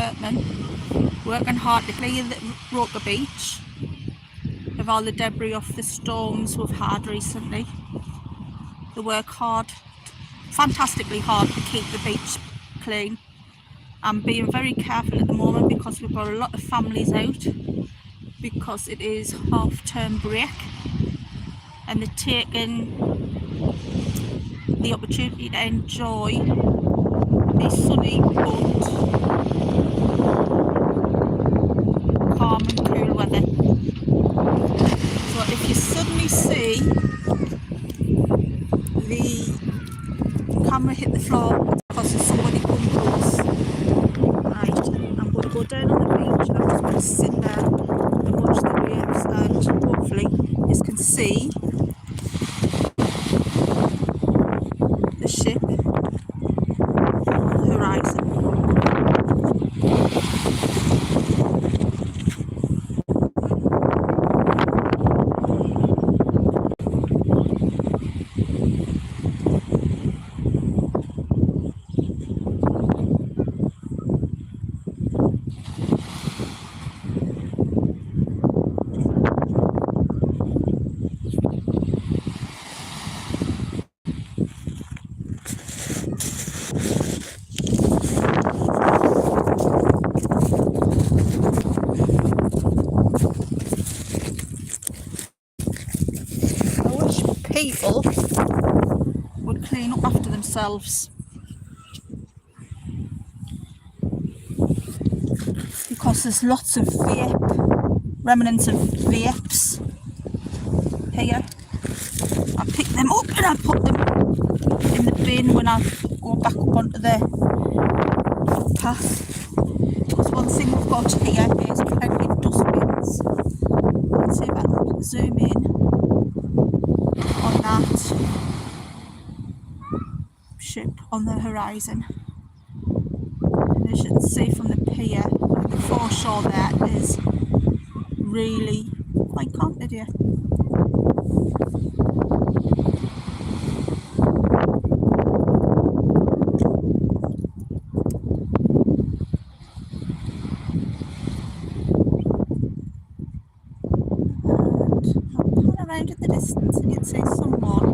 workmen working hard to clear the Roker beach of all the debris off the storms we've had recently. They work hard, fantastically hard, to keep the beach clean. I'm being very careful at the moment because we've got a lot of families out because it is half-term break, and they're taking the opportunity to enjoy the sunny but calm and cool weather. So if you suddenly see the camera hit the floor because there's somebody come close, right, I'm going to go down on the beach. I'm just going to sit there and watch the waves, and hopefully you can see the ship on the horizon. People would clean up after themselves, because there's lots of remnants of vapes here. I pick them up and I put them in the bin when I go back up onto the path. Because one thing we've got here is plenty of dustbins. Let's see if I can zoom in on that ship on the horizon. And as you can see from the pier, the foreshore there is really quite calm today. Around in the distance and you'd see someone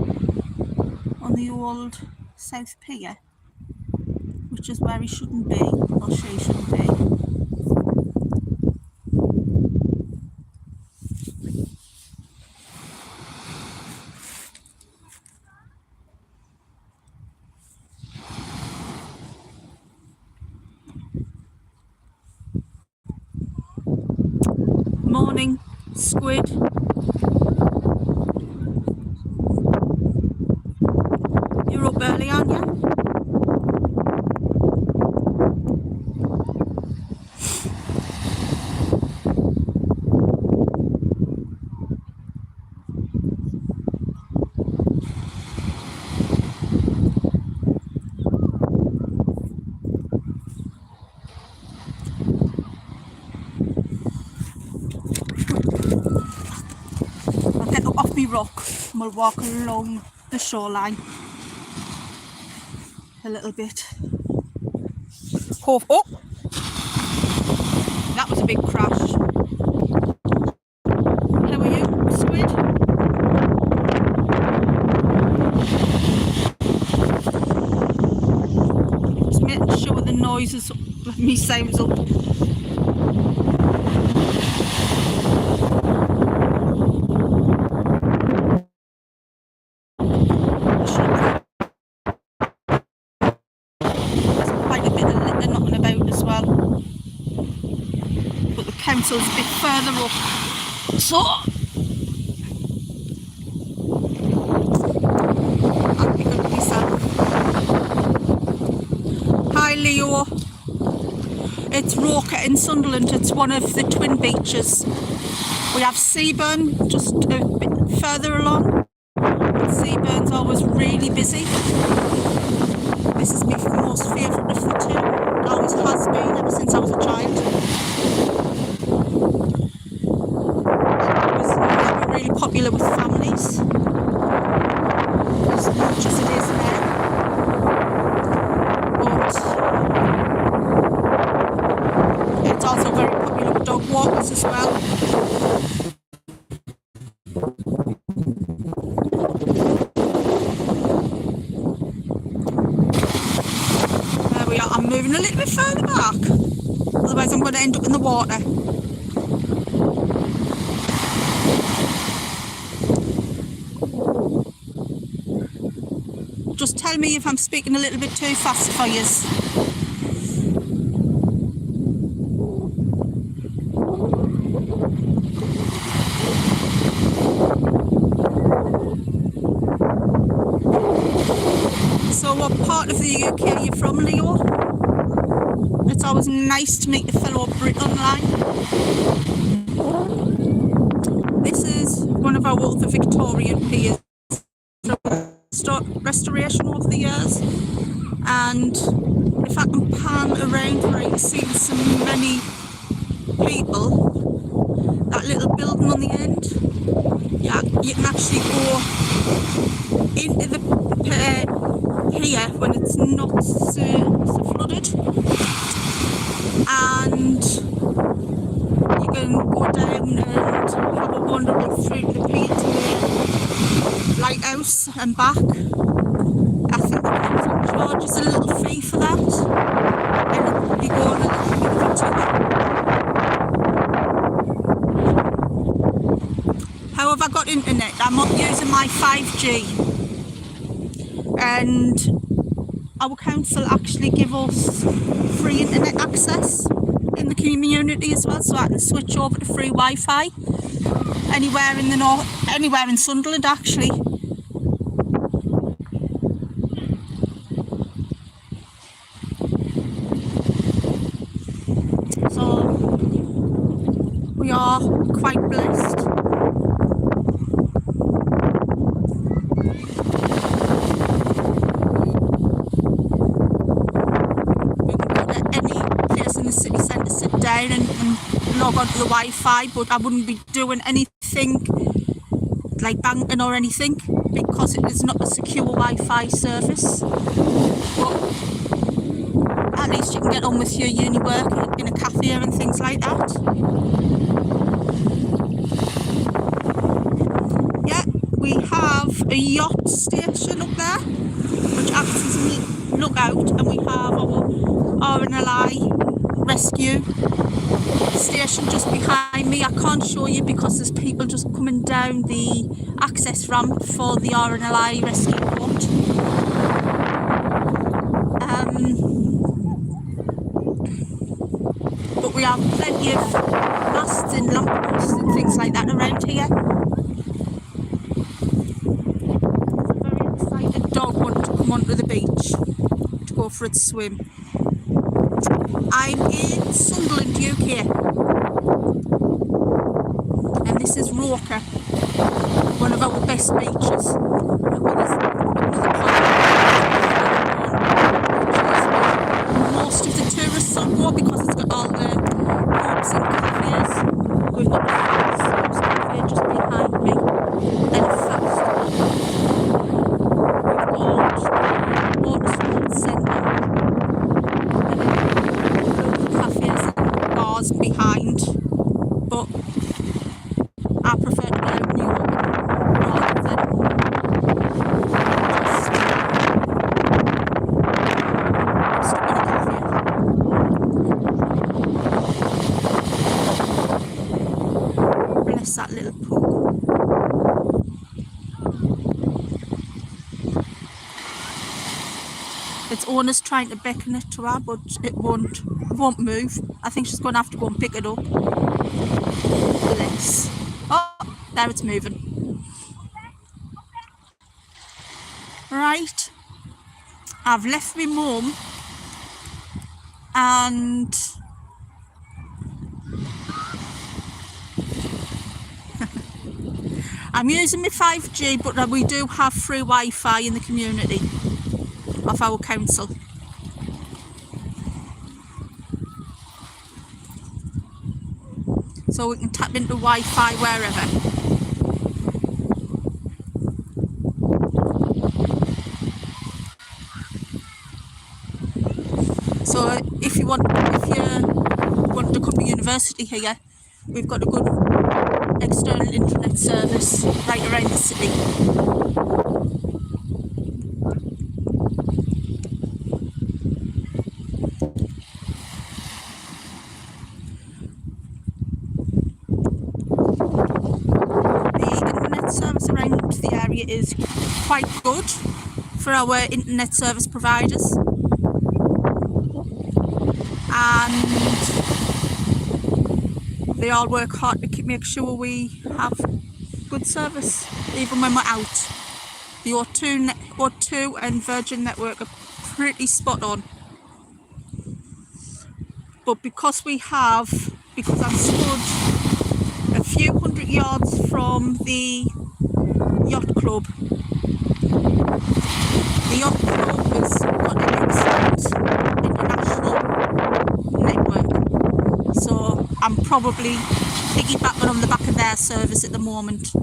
on the old South Pier, which is where he shouldn't be, or she shouldn't be. Morning, squid. You're up early, aren't you? I'll get up off my rock and we'll walk along the shoreline a little bit. Oh, that was a big crash. How are you, squid? Just making sure the noises, me sounds up. Council's a bit further up, so I'll pick up myself. Hi Leo, it's Roker in Sunderland. It's one of the twin beaches. We have Seaburn just a bit further along. Seaburn's always really busy. This is my most favourite of the two. It always has been ever since I was a child. Really popular with families, as much as it is now, but moving a little bit further back, otherwise I'm going to end up in the water. Just tell me if I'm speaking a little bit too fast for you. So what part of the UK are you from, Leo? It's always nice to meet a fellow Brit online. This is one of our other Victorian piers from restoration over the years, and if I can pan around where you can see so many people, that little building on the end, yeah, you can actually go into the here when it's not so flooded, and you can go down and have a wander through the pier to the lighthouse and back. I think the council charges a little fee for that, and you go on a little bit of a tour. How have I got internet? I'm not using my 5G. And our council actually give us free internet access in the community as well, so I can switch over to free Wi-Fi anywhere in the north, anywhere in Sunderland actually. So we are quite blessed. And log on to the Wi-Fi, but I wouldn't be doing anything like banking or anything because it is not a secure Wi-Fi service. But at least you can get on with your uni work in a cafe and things like that. Yeah, we have a yacht station up there which acts as a lookout, and we have our RNLI rescue station just behind me. I can't show you because there's people just coming down the access ramp for the RNLI rescue boat. But we have plenty of masts and lampposts and things like that around here. A very excited dog wanted to come onto the beach to go for its swim. I'm in Sunderland, UK, and this is Roker, one of our best beaches. Most of the tourists on board because it's got all the pubs and cafes. We've got the Harps cafe just behind me, and a fast. We've got water sports centre. Behind, but I prefer to go out New York rather than just stuck in a cafe. Bless that little pug. Its owner's trying to beckon it to her, but it won't move. I think she's going to have to go and pick it up. Bless. Oh, there it's moving. Right. I've left my mum and I'm using my 5G, but we do have free Wi-Fi in the community of our council. So we can tap into Wi-Fi wherever. So if you want to come to university here, we've got a good external internet service right around the city. for our internet service providers, and they all work hard to make sure we have good service even when we're out. The O2 and Virgin network are pretty spot on, but because I'm stood a few hundred yards from the yacht club. The yacht club has got an excellent international network, so I'm probably piggybacking on the back of their service at the moment.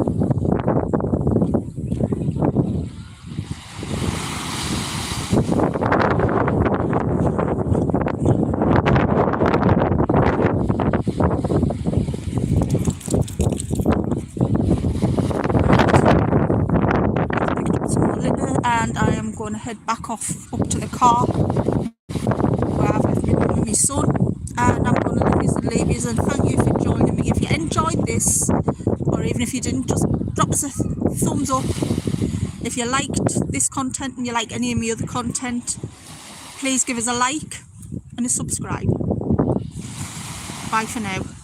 And I am going to head back up to the car where I've left my son, and I'm going to leave you and thank you for joining me. If you enjoyed this, or even if you didn't, just drop us a thumbs up. If you liked this content and you like any of my other content, please give us a like and a subscribe. Bye for now.